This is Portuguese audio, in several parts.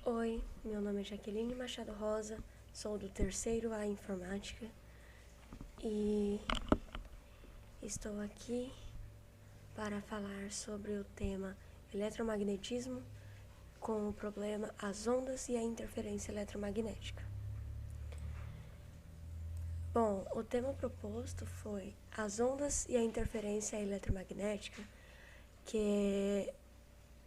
Oi, meu nome é Jaqueline Machado Rosa, sou do terceiro A Informática e estou aqui para falar sobre o tema eletromagnetismo com o problema as ondas e a interferência eletromagnética. Bom, o tema proposto foi as ondas e a interferência eletromagnética, que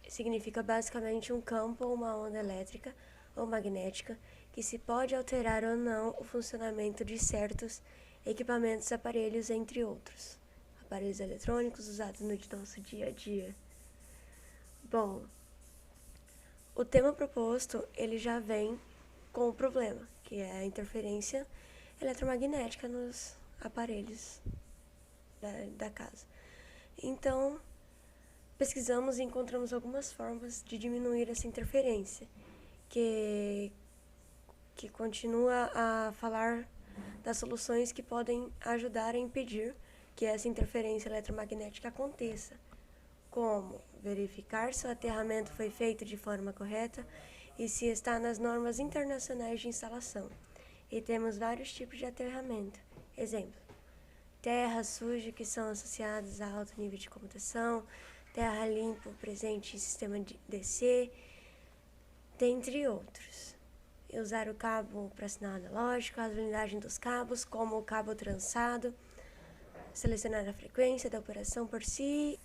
significa basicamente um campo ou uma onda elétrica ou magnética que se pode alterar ou não o funcionamento de certos equipamentos, aparelhos, entre outros. Aparelhos eletrônicos usados no nosso dia a dia. Bom, o tema proposto, ele já vem com o problema, que é a interferência eletromagnética nos aparelhos da casa. Então, pesquisamos e encontramos algumas formas de diminuir essa interferência, que continua a falar das soluções que podem ajudar a impedir que essa interferência eletromagnética aconteça, como verificar se o aterramento foi feito de forma correta e se está nas normas internacionais de instalação. E temos vários tipos de aterramento. Exemplo, terra suja, que são associadas a alto nível de comutação, terra limpa presente em sistema de DC, dentre outros. E usar o cabo para sinal analógico, a blindagem dos cabos, como o cabo trançado, selecionar a frequência da operação por si.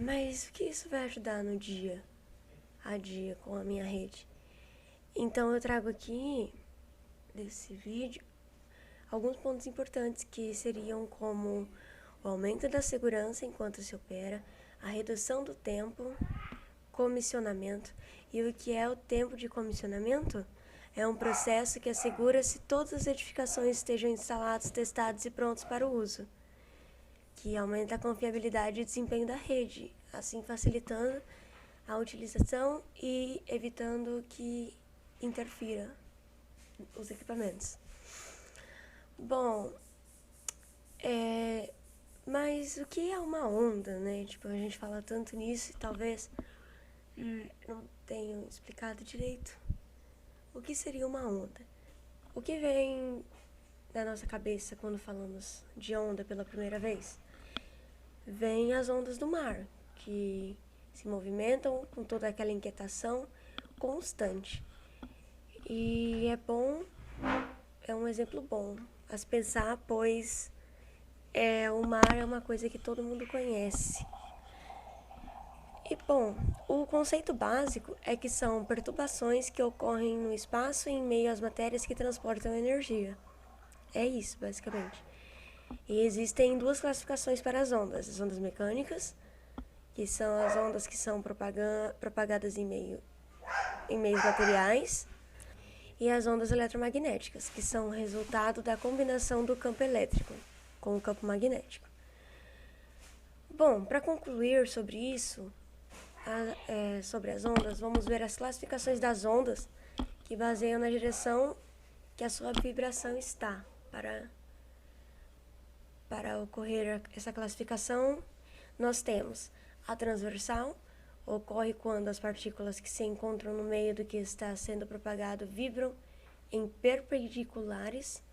Mas o que isso vai ajudar no dia a dia com a minha rede? Então eu trago aqui, desse vídeo, alguns pontos importantes que seriam como o aumento da segurança enquanto se opera, a redução do tempo, comissionamento. E o que é o tempo de comissionamento? É um processo que assegura se todas as edificações estejam instaladas, testadas e prontos para o uso, que aumenta a confiabilidade e desempenho da rede, assim facilitando a utilização e evitando que interfira os equipamentos. Bom, mas o que é uma onda, né? Tipo, a gente fala tanto nisso e talvez não tenham explicado direito o que seria uma onda. O que vem na nossa cabeça quando falamos de onda pela primeira vez? Vem as ondas do mar, que se movimentam com toda aquela inquietação constante. E é um exemplo bom a se pensar, pois o mar é uma coisa que todo mundo conhece. E, bom, o conceito básico é que são perturbações que ocorrem no espaço e em meio às matérias que transportam energia. É isso, basicamente. E existem duas classificações para as ondas mecânicas, que são as ondas que são propagadas em meios materiais, e as ondas eletromagnéticas, que são resultado da combinação do campo elétrico com o campo magnético. Bom, para concluir sobre isso, sobre as ondas, vamos ver as classificações das ondas que baseiam na direção que a sua vibração está. Para ocorrer essa classificação, nós temos a transversal, ocorre quando as partículas que se encontram no meio do que está sendo propagado vibram em perpendiculares.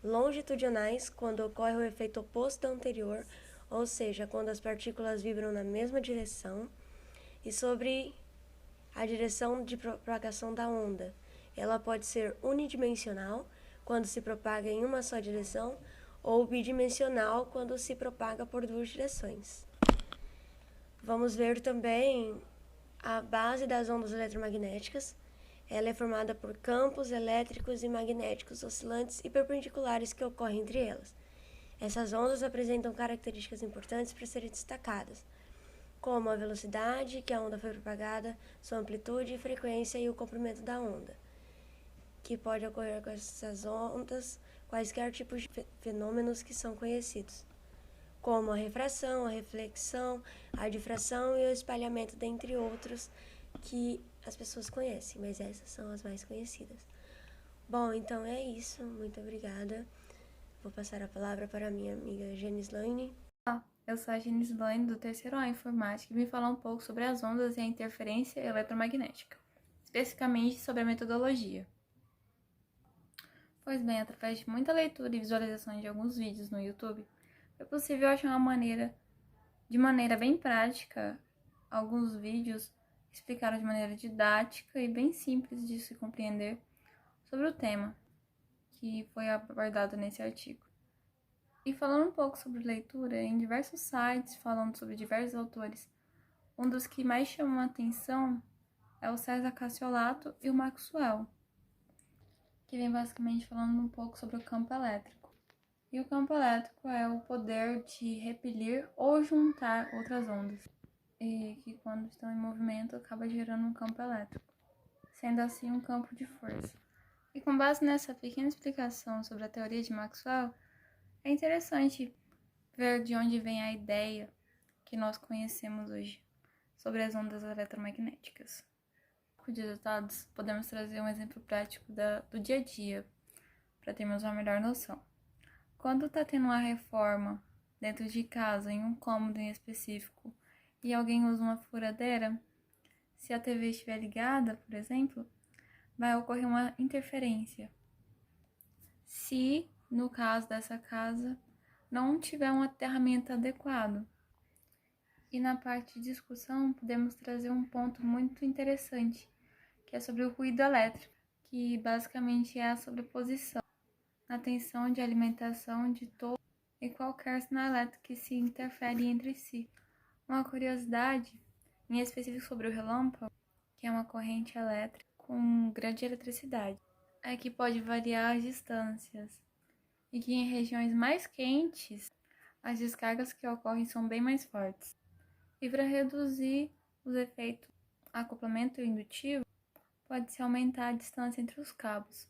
Longitudinais, quando ocorre o efeito oposto ao anterior, ou seja, quando as partículas vibram na mesma direção. E sobre a direção de propagação da onda, ela pode ser unidimensional, quando se propaga em uma só direção, ou bidimensional, quando se propaga por duas direções. Vamos ver também a base das ondas eletromagnéticas. Ela é formada por campos elétricos e magnéticos oscilantes e perpendiculares que ocorrem entre elas. Essas ondas apresentam características importantes para serem destacadas, como a velocidade que a onda foi propagada, sua amplitude e frequência e o comprimento da onda, que pode ocorrer com essas ondas quaisquer tipos de fenômenos que são conhecidos, como a refração, a reflexão, a difração e o espalhamento, dentre outros, que as pessoas conhecem, mas essas são as mais conhecidas. Bom, então é isso. Muito obrigada. Vou passar a palavra para a minha amiga Janislaine. Eu sou a Genislane do terceiro A Informática e vim falar um pouco sobre as ondas e a interferência eletromagnética, especificamente sobre a metodologia. Pois bem, através de muita leitura e visualização de alguns vídeos no YouTube, foi possível achar de maneira bem prática, alguns vídeos explicaram de maneira didática e bem simples de se compreender sobre o tema que foi abordado nesse artigo. E falando um pouco sobre leitura, em diversos sites, falando sobre diversos autores, um dos que mais chamam a atenção é o César Cassiolato e o Maxwell, que vem basicamente falando um pouco sobre o campo elétrico. E o campo elétrico é o poder de repelir ou juntar outras ondas, e que quando estão em movimento acaba gerando um campo elétrico, sendo assim um campo de força. E com base nessa pequena explicação sobre a teoria de Maxwell, é interessante ver de onde vem a ideia que nós conhecemos hoje sobre as ondas eletromagnéticas. Com os dados, podemos trazer um exemplo prático do dia a dia, para termos uma melhor noção. Quando está tendo uma reforma dentro de casa, em um cômodo em específico, e alguém usa uma furadeira, se a TV estiver ligada, por exemplo, vai ocorrer uma interferência. Se, no caso dessa casa, não tiver um aterramento adequado. E na parte de discussão, podemos trazer um ponto muito interessante, que é sobre o ruído elétrico, que basicamente é a sobreposição na tensão de alimentação de todo e qualquer sinal elétrico que se interfere entre si. Uma curiosidade, em específico sobre o relâmpago, que é uma corrente elétrica com grande eletricidade, é que pode variar as distâncias e que em regiões mais quentes as descargas que ocorrem são bem mais fortes. E para reduzir os efeitos acoplamento indutivo, pode-se aumentar a distância entre os cabos.